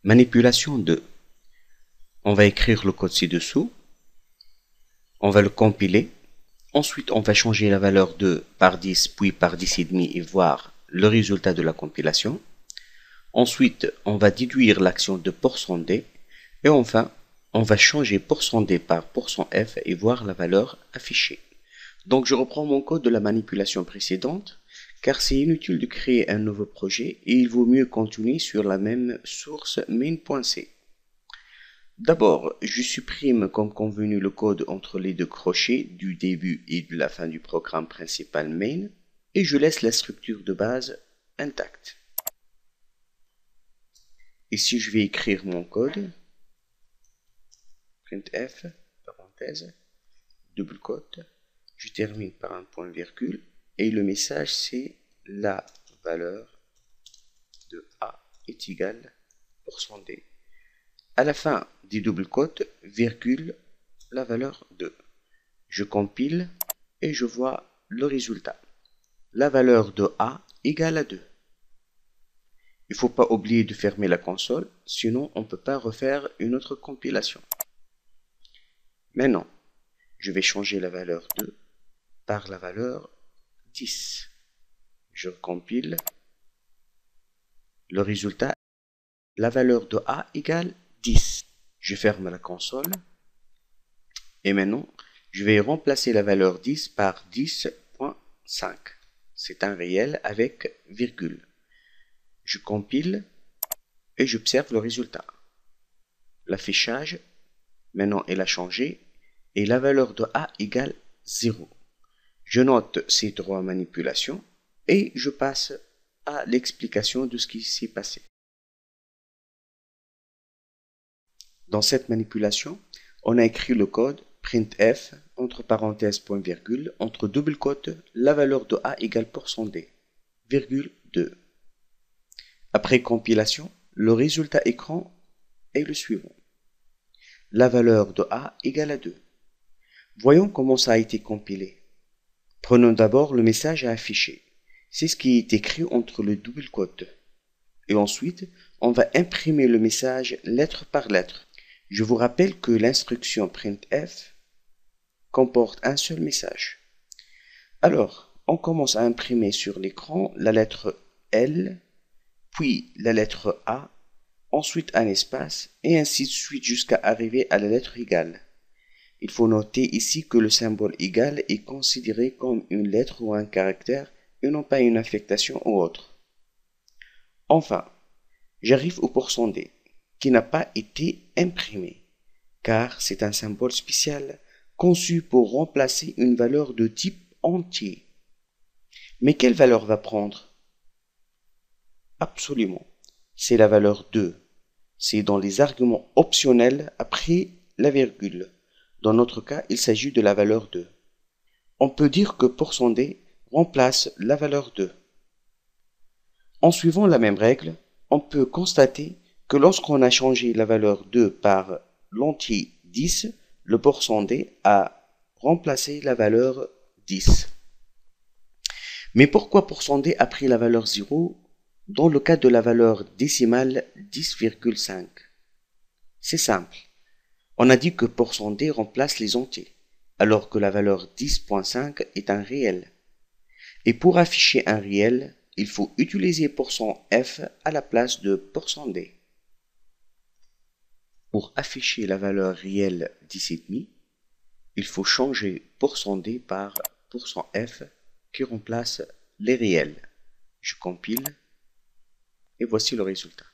Manipulation 2. On va écrire le code ci-dessous. On va le compiler. Ensuite, on va changer la valeur de par 10, puis par 10,5 et voir le résultat de la compilation. Ensuite, on va déduire l'action de %d. Et enfin, on va changer %d par %f et voir la valeur affichée. Donc, je reprends mon code de la manipulation précédente, car c'est inutile de créer un nouveau projet et il vaut mieux continuer sur la même source main.c. D'abord, je supprime comme convenu le code entre les deux crochets du début et de la fin du programme principal main et je laisse la structure de base intacte. Ici, je vais écrire mon code. Printf, parenthèse, double quote. Je termine par un point virgule et le message c'est la valeur de A est égale %d. À la fin des double quotes, virgule, la valeur 2. Je compile et je vois le résultat. La valeur de A égale à 2. Il ne faut pas oublier de fermer la console, sinon on ne peut pas refaire une autre compilation. Maintenant, je vais changer la valeur 2 par la valeur 10. Je recompile. Le résultat, la valeur de A égale 10. Je ferme la console. Et maintenant, je vais remplacer la valeur 10 par 10.5. C'est un réel avec virgule. Je compile et j'observe le résultat. L'affichage, maintenant, elle a changé et la valeur de A égale 0. Je note ces trois manipulations et je passe à l'explication de ce qui s'est passé. Dans cette manipulation, on a écrit le code printf entre parenthèses point virgule entre double quotes la valeur de A égale %d, virgule 2. Après compilation, le résultat écran est le suivant. La valeur de A égale à 2. Voyons comment ça a été compilé. Prenons d'abord le message à afficher. C'est ce qui est écrit entre le double quote. Et ensuite, on va imprimer le message lettre par lettre. Je vous rappelle que l'instruction printf comporte un seul message. Alors, on commence à imprimer sur l'écran la lettre L, puis la lettre A, ensuite un espace, et ainsi de suite jusqu'à arriver à la lettre égale. Il faut noter ici que le symbole égal est considéré comme une lettre ou un caractère et non pas une affectation ou autre. Enfin, j'arrive au %d, qui n'a pas été imprimé, car c'est un symbole spécial conçu pour remplacer une valeur de type entier. Mais quelle valeur va prendre? Absolument, c'est la valeur 2. C'est dans les arguments optionnels après la virgule. Dans notre cas, il s'agit de la valeur 2. On peut dire que %d remplace la valeur 2. En suivant la même règle, on peut constater que lorsqu'on a changé la valeur 2 par l'entier 10, le %d a remplacé la valeur 10. Mais pourquoi %d a pris la valeur 0 dans le cas de la valeur décimale 10,5? C'est simple. On a dit que %d remplace les entiers, alors que la valeur 10.5 est un réel. Et pour afficher un réel, il faut utiliser %f à la place de %d. Pour afficher la valeur réelle 10,5, il faut changer %d par %f qui remplace les réels. Je compile et voici le résultat.